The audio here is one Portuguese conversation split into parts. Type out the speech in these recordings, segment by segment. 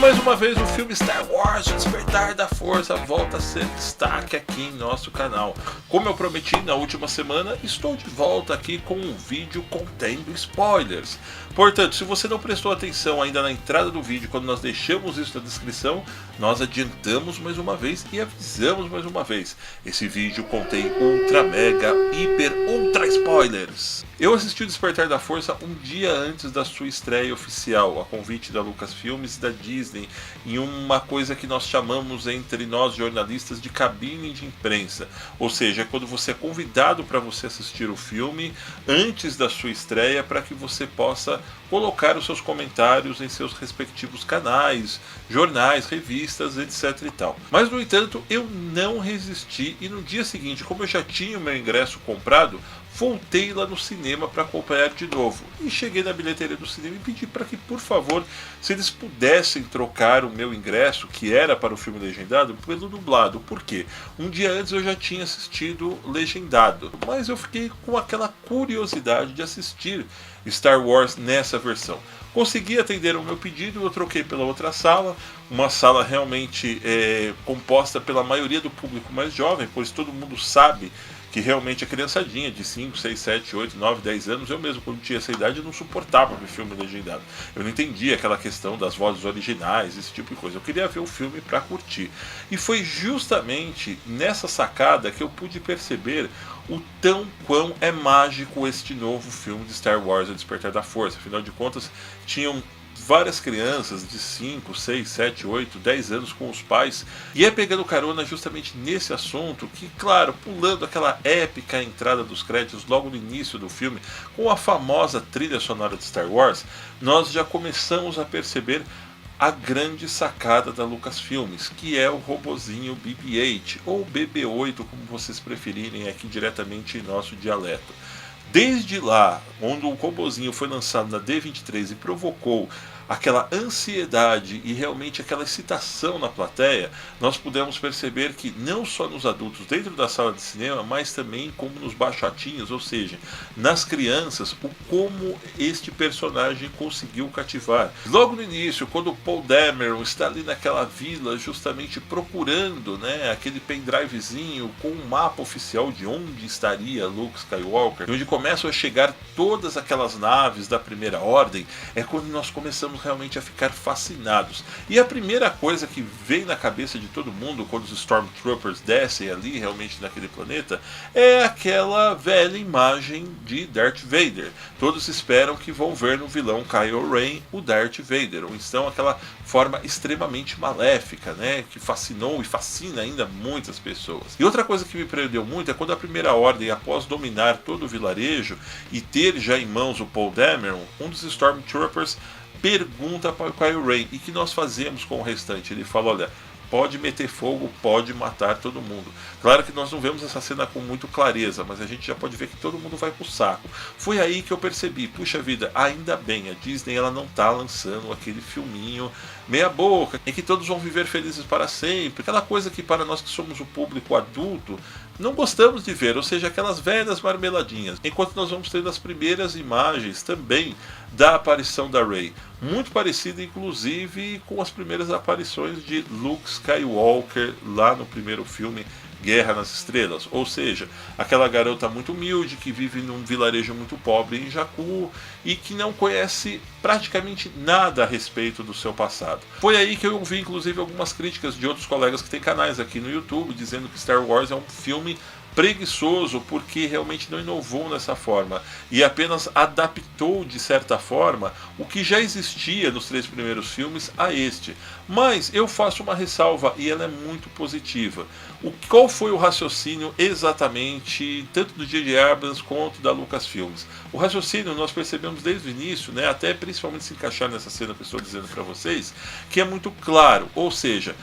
mais uma vez o filme Star Wars, O Despertar da Força, volta a ser destaque aqui em nosso canal. Como eu prometi na última semana, estou de volta aqui com um vídeo contendo spoilers. Portanto, se você não prestou atenção ainda na entrada do vídeo, quando nós deixamos isso na descrição, nós adiantamos mais uma vez e avisamos mais uma vez. Esse vídeo contém ultra, mega, hiper, ultra spoilers. Eu assisti o Despertar da Força um dia antes da sua estreia oficial, a convite da Lucasfilmes e da Disney, em uma coisa que nós chamamos entre nós jornalistas de cabine de imprensa. Ou seja, quando você é convidado para você assistir o filme antes da sua estreia, para que você possa colocar os seus comentários em seus respectivos canais, jornais, revistas, etc e tal. Mas, no entanto, eu não resisti e no dia seguinte, como eu já tinha o meu ingresso comprado, voltei lá no cinema para acompanhar de novo. E cheguei na bilheteria do cinema e pedi para que, por favor, se eles pudessem trocar o meu ingresso, que era para o filme legendado, pelo dublado. Por quê? Um dia antes eu já tinha assistido legendado, mas eu fiquei com aquela curiosidade de assistir Star Wars nessa versão. Consegui atender o meu pedido, eu troquei pela outra sala, uma sala realmente composta pela maioria do público mais jovem, pois todo mundo sabe que realmente a criançadinha de 5, 6, 7, 8, 9, 10 anos, eu mesmo quando tinha essa idade não suportava ver filme legendado. Eu não entendia aquela questão das vozes originais, esse tipo de coisa. Eu queria ver o filme para curtir. E foi justamente nessa sacada que eu pude perceber o quão é mágico este novo filme de Star Wars, O Despertar da Força. Afinal de contas, tinham várias crianças de 5, 6, 7, 8, 10 anos com os pais, e é pegando carona justamente nesse assunto que, claro, pulando aquela épica entrada dos créditos logo no início do filme, com a famosa trilha sonora de Star Wars, nós já começamos a perceber a grande sacada da Lucasfilmes, que é o robozinho BB-8, ou BB-8, como vocês preferirem aqui diretamente em nosso dialeto. Desde lá, onde o robozinho foi lançado na D23 e provocou aquela ansiedade e realmente aquela excitação na plateia, nós pudemos perceber que não só nos adultos dentro da sala de cinema, mas também como nos baixotinhos, ou seja, nas crianças, o como este personagem conseguiu cativar. Logo no início, quando o Paul Dameron está ali naquela vila justamente procurando, aquele pendrivezinho com um mapa oficial de onde estaria Luke Skywalker, onde começam a chegar todas aquelas naves da Primeira Ordem, é quando nós começamos realmente a ficar fascinados. E a primeira coisa que vem na cabeça de todo mundo quando os Stormtroopers descem ali realmente naquele planeta é aquela velha imagem de Darth Vader. Todos esperam que vão ver no vilão Kylo Ren o Darth Vader, ou então aquela forma extremamente maléfica, que fascinou e fascina ainda muitas pessoas. E outra coisa que me prendeu muito é quando a Primeira Ordem, após dominar todo o vilarejo e ter já em mãos o Paul Dameron, um dos Stormtroopers pergunta para o Kylo Ren: e que nós fazemos com o restante? Ele fala: olha, pode meter fogo, pode matar todo mundo. Claro que nós não vemos essa cena com muito clareza, mas a gente já pode ver que todo mundo vai pro saco. Foi aí que eu percebi, puxa vida, ainda bem, a Disney ela não tá lançando aquele filminho meia boca, em que todos vão viver felizes para sempre, aquela coisa que para nós que somos o público adulto, não gostamos de ver, ou seja, aquelas velhas marmeladinhas. Enquanto nós vamos ter as primeiras imagens também da aparição da Rey, muito parecida inclusive com as primeiras aparições de Luke Skywalker lá no primeiro filme, Guerra nas Estrelas, ou seja, aquela garota muito humilde que vive num vilarejo muito pobre em Jakku e que não conhece praticamente nada a respeito do seu passado. Foi aí que eu ouvi inclusive algumas críticas de outros colegas que têm canais aqui no YouTube dizendo que Star Wars é um filme preguiçoso porque realmente não inovou nessa forma e apenas adaptou de certa forma o que já existia nos 3 primeiros filmes a este. Mas eu faço uma ressalva e ela é muito positiva. Qual foi o raciocínio exatamente tanto do J.J. Abrams quanto da Lucasfilmes? O raciocínio nós percebemos desde o início, até principalmente se encaixar nessa cena que eu estou dizendo para vocês, que é muito claro, ou seja,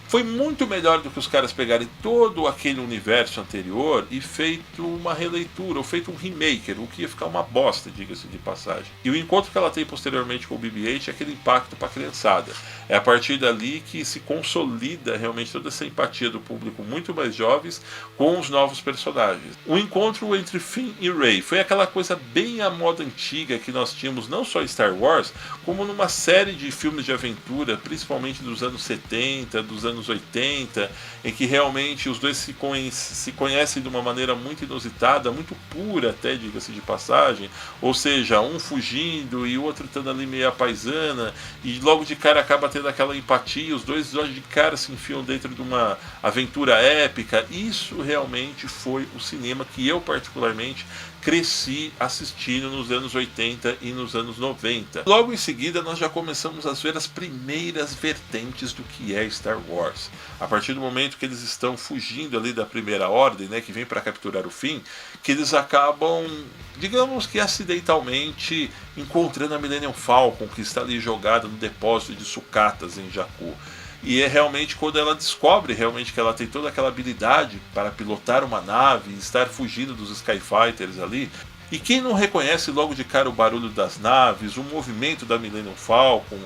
Foi muito melhor do que os caras pegarem todo aquele universo anterior e feito uma releitura, ou feito um remake, o que ia ficar uma bosta, diga-se de passagem. E o encontro que ela tem posteriormente com o BB-8 é aquele impacto para a criançada. É a partir dali que se consolida realmente toda essa empatia do público muito mais jovens com os novos personagens. O encontro entre Finn e Rey foi aquela coisa bem à moda antiga que nós tínhamos não só em Star Wars, como numa série de filmes de aventura, principalmente dos anos 70, dos anos 80, em que realmente os dois se conhecem de uma maneira muito inusitada, muito pura até, diga-se de passagem, ou seja, um fugindo e o outro estando ali meio apaisana, e logo de cara acaba tendo aquela empatia, os dois logo de cara se enfiam dentro de uma aventura épica. Isso realmente foi o cinema que eu particularmente cresci assistindo nos anos 80 e nos anos 90. Logo em seguida nós já começamos a ver as primeiras vertentes do que é Star Wars. A partir do momento que eles estão fugindo ali da Primeira Ordem, né, que vem para capturar o Finn, que eles acabam, digamos que acidentalmente, encontrando a Millennium Falcon, que está ali jogada no depósito de sucatas em Jakku. E é realmente quando ela descobre realmente que ela tem toda aquela habilidade para pilotar uma nave e estar fugindo dos Skyfighters ali. E quem não reconhece logo de cara o barulho das naves, o movimento da Millennium Falcon,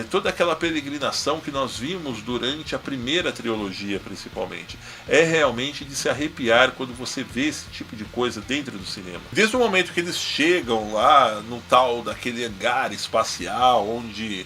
toda aquela peregrinação que nós vimos durante a primeira trilogia principalmente. É realmente de se arrepiar quando você vê esse tipo de coisa dentro do cinema. Desde o momento que eles chegam lá no tal daquele hangar espacial, onde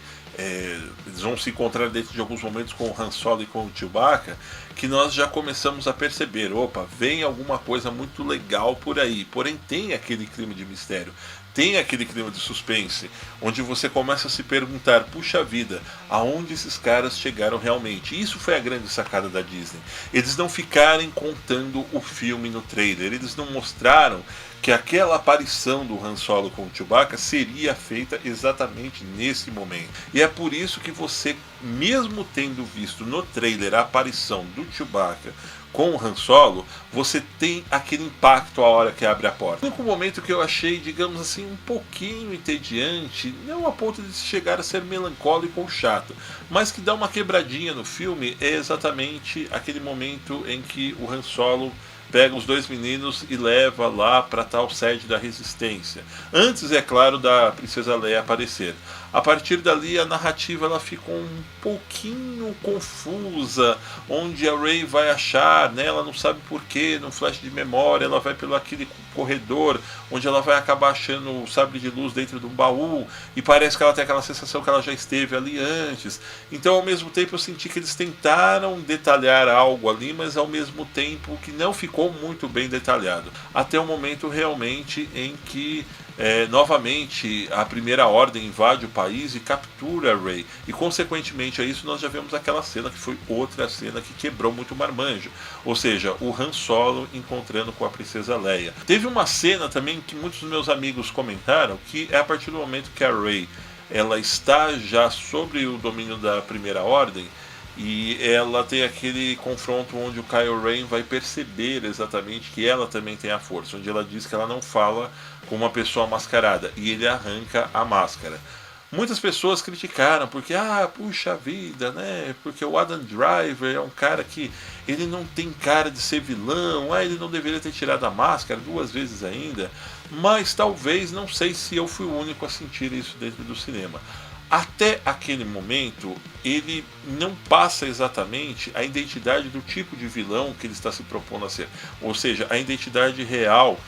eles vão se encontrar dentro de alguns momentos com o Han Solo e com o Chewbacca, que nós já começamos a perceber, opa, vem alguma coisa muito legal por aí. Porém tem aquele clima de mistério, tem aquele clima de suspense, onde você começa a se perguntar, puxa vida, aonde esses caras chegaram realmente? Isso foi a grande sacada da Disney. Eles não ficarem contando o filme no trailer, eles não mostraram que aquela aparição do Han Solo com o Chewbacca seria feita exatamente nesse momento. E é por isso que você, mesmo tendo visto no trailer a aparição do Chewbacca com o Han Solo, você tem aquele impacto a hora que abre a porta. O único momento que eu achei, digamos assim, um pouquinho entediante, não a ponto de chegar a ser melancólico ou chato, mas que dá uma quebradinha no filme, é exatamente aquele momento em que o Han Solo pega os dois meninos e leva lá para tal sede da Resistência. Antes, é claro, da Princesa Leia aparecer. A partir dali a narrativa ela ficou um pouquinho confusa, onde a Rey vai achar, né, ela não sabe porquê, num flash de memória, ela vai pelo aquele corredor, onde ela vai acabar achando o sabre de luz dentro de um baú, e parece que ela tem aquela sensação que ela já esteve ali antes. Então ao mesmo tempo eu senti que eles tentaram detalhar algo ali, mas ao mesmo tempo que não ficou muito bem detalhado. Até o momento realmente em que novamente a Primeira Ordem invade o país e captura Rey, e consequentemente a isso nós já vemos aquela cena que foi outra cena que quebrou muito o marmanjo, ou seja, o Han Solo encontrando com a Princesa Leia. Teve uma cena também que muitos dos meus amigos comentaram, que é a partir do momento que a Rey ela está já sobre o domínio da Primeira Ordem, e ela tem aquele confronto onde o Kylo Ren vai perceber exatamente que ela também tem a força, onde ela diz que ela não fala com uma pessoa mascarada, e ele arranca a máscara. Muitas pessoas criticaram porque, puxa vida, né? Porque o Adam Driver é um cara que ele não tem cara de ser vilão, ele não deveria ter tirado a máscara 2 vezes ainda. Mas talvez, não sei se eu fui o único a sentir isso dentro do cinema. Até aquele momento, ele não passa exatamente a identidade do tipo de vilão que ele está se propondo a ser. Ou seja, a identidade real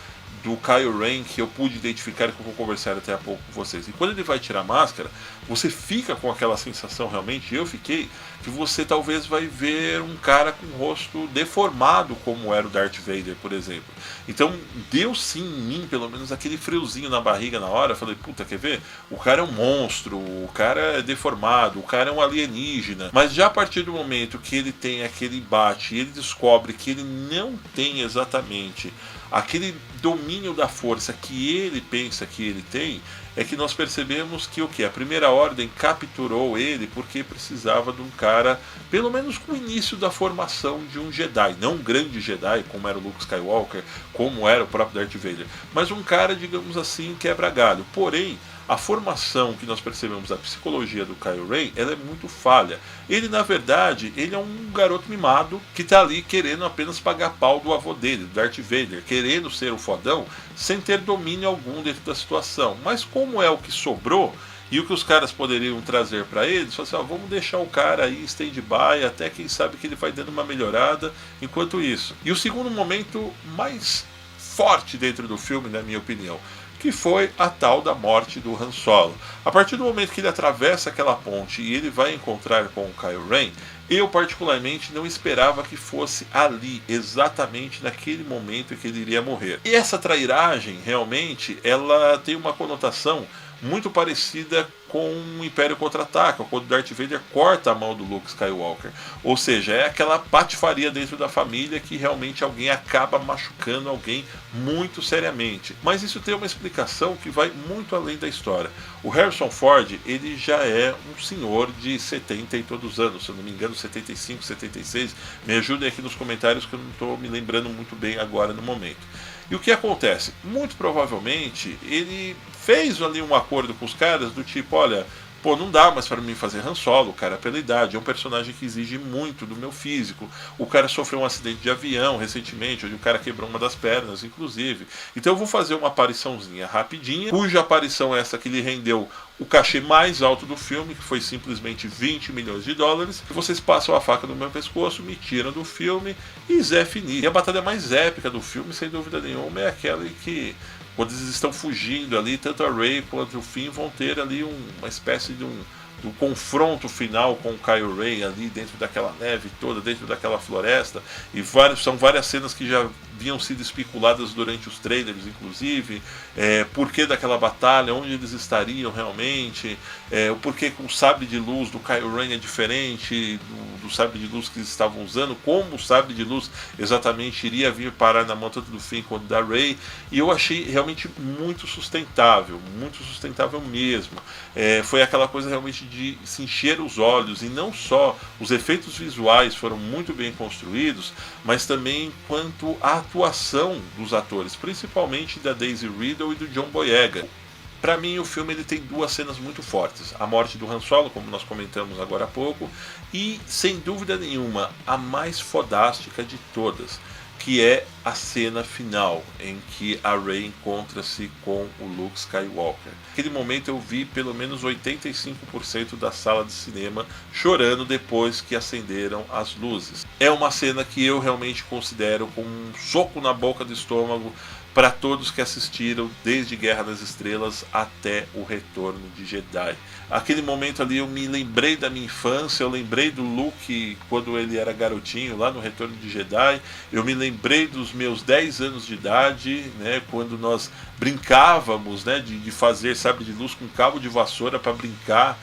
do Kylo Ren que eu pude identificar e que eu vou conversar até a pouco com vocês. E quando ele vai tirar a máscara, você fica com aquela sensação realmente, eu fiquei, que você talvez vai ver um cara com o rosto deformado como era o Darth Vader, por exemplo. Então deu sim em mim, pelo menos, aquele friozinho na barriga na hora. Eu falei, puta, quer ver? O cara é um monstro, o cara é deformado, o cara é um alienígena. Mas já a partir do momento que ele tem aquele embate e ele descobre que ele não tem exatamente aquele domínio da força que ele pensa que ele tem, é que nós percebemos que o que? A Primeira Ordem capturou ele porque precisava de um cara, pelo menos com o início da formação de um Jedi, não um grande Jedi como era o Luke Skywalker, como era o próprio Darth Vader, mas um cara, digamos assim, quebra-galho. Porém, a formação que nós percebemos da psicologia do Kylo Ren, ela é muito falha. Ele, na verdade, ele é um garoto mimado que está ali querendo apenas pagar pau do avô dele, do Darth Vader, querendo ser o fodão, sem ter domínio algum dentro da situação. Mas como é o que sobrou, e o que os caras poderiam trazer para eles, assim, ó, vamos deixar o cara aí em stand-by, até quem sabe que ele vai dando uma melhorada enquanto isso. E o segundo momento mais forte dentro do filme, na minha opinião, que foi a tal da morte do Han Solo. A partir do momento que ele atravessa aquela ponte e ele vai encontrar com o Kylo Ren, eu particularmente não esperava que fosse ali, exatamente naquele momento em que ele iria morrer. E essa trairagem, realmente, ela tem uma conotação muito parecida com o Império Contra-Ataca, quando Darth Vader corta a mão do Luke Skywalker. Ou seja, é aquela patifaria dentro da família que realmente alguém acaba machucando alguém muito seriamente. Mas isso tem uma explicação que vai muito além da história. O Harrison Ford, ele já é um senhor de 70 e todos os anos, se eu não me engano 75, 76. Me ajudem aqui nos comentários que eu não estou me lembrando muito bem agora no momento. E o que acontece? Muito provavelmente ele fez ali um acordo com os caras do tipo, olha, pô, não dá mais para mim fazer Han Solo, cara, pela idade, é um personagem que exige muito do meu físico. O cara sofreu um acidente de avião recentemente, onde o cara quebrou uma das pernas, inclusive. Então eu vou fazer uma apariçãozinha rapidinha, cuja aparição é essa que lhe rendeu o cachê mais alto do filme, que foi simplesmente 20 milhões de dólares. E vocês passam a faca no meu pescoço, me tiram do filme e Zé Fini. E a batalha mais épica do filme, sem dúvida nenhuma, é aquela em que, quando eles estão fugindo ali, tanto a Rey quanto o Finn vão ter ali uma espécie de um confronto final com o Kylo Ren ali dentro daquela neve toda, dentro daquela floresta, e são várias cenas que já haviam sido especuladas durante os trailers, inclusive, porquê daquela batalha, onde eles estariam realmente, o porquê com o sabre de luz do Kylo Ren é diferente do sabre de luz que eles estavam usando, como o sabre de luz exatamente iria vir parar na mão tanto do Finn quanto da Rey, e eu achei realmente muito sustentável mesmo. Foi aquela coisa realmente de se encher os olhos, e não só os efeitos visuais foram muito bem construídos, mas também quanto à atuação dos atores, principalmente da Daisy Ridley e do John Boyega. Para mim, o filme ele tem duas cenas muito fortes: a morte do Han Solo, como nós comentamos agora há pouco, e, sem dúvida nenhuma, a mais fodástica de todas, que é a cena final, em que a Rey encontra-se com o Luke Skywalker. Naquele momento eu vi pelo menos 85% da sala de cinema chorando depois que acenderam as luzes. É uma cena que eu realmente considero como um soco na boca do estômago para todos que assistiram desde Guerra nas Estrelas até o Retorno de Jedi. Aquele momento ali eu me lembrei da minha infância, eu lembrei do Luke quando ele era garotinho lá no Retorno de Jedi, eu me lembrei dos meus 10 anos de idade, né, quando nós brincávamos, né, de fazer sabre de luz com cabo de vassoura para brincar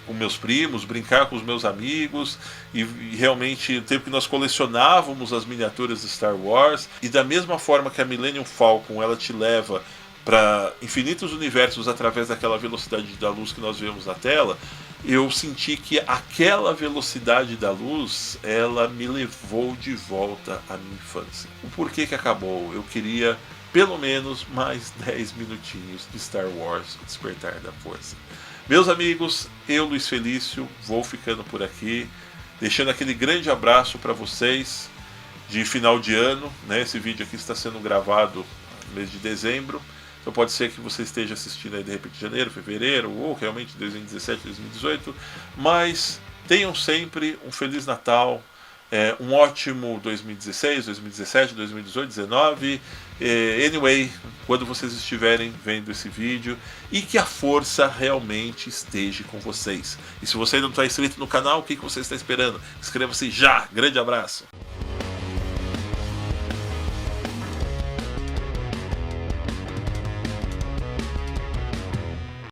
com meus primos, brincar com os meus amigos, e realmente o tempo que nós colecionávamos as miniaturas de Star Wars. E da mesma forma que a Millennium Falcon ela te leva para infinitos universos através daquela velocidade da luz que nós vemos na tela, eu senti que aquela velocidade da luz ela me levou de volta à minha infância. O porquê que acabou? Eu queria pelo menos mais 10 minutinhos de Star Wars, o Despertar da Força. Meus amigos, eu, Luiz Felício, vou ficando por aqui, deixando aquele grande abraço para vocês de final de ano, né? Esse vídeo aqui está sendo gravado no mês de dezembro, então pode ser que você esteja assistindo aí de repente janeiro, fevereiro, ou realmente 2017, 2018, mas tenham sempre um Feliz Natal, um ótimo 2016, 2017, 2018, 2019, anyway, quando vocês estiverem vendo esse vídeo, e que a força realmente esteja com vocês. E se você ainda não está inscrito no canal, o que você está esperando? Inscreva-se já! Grande abraço!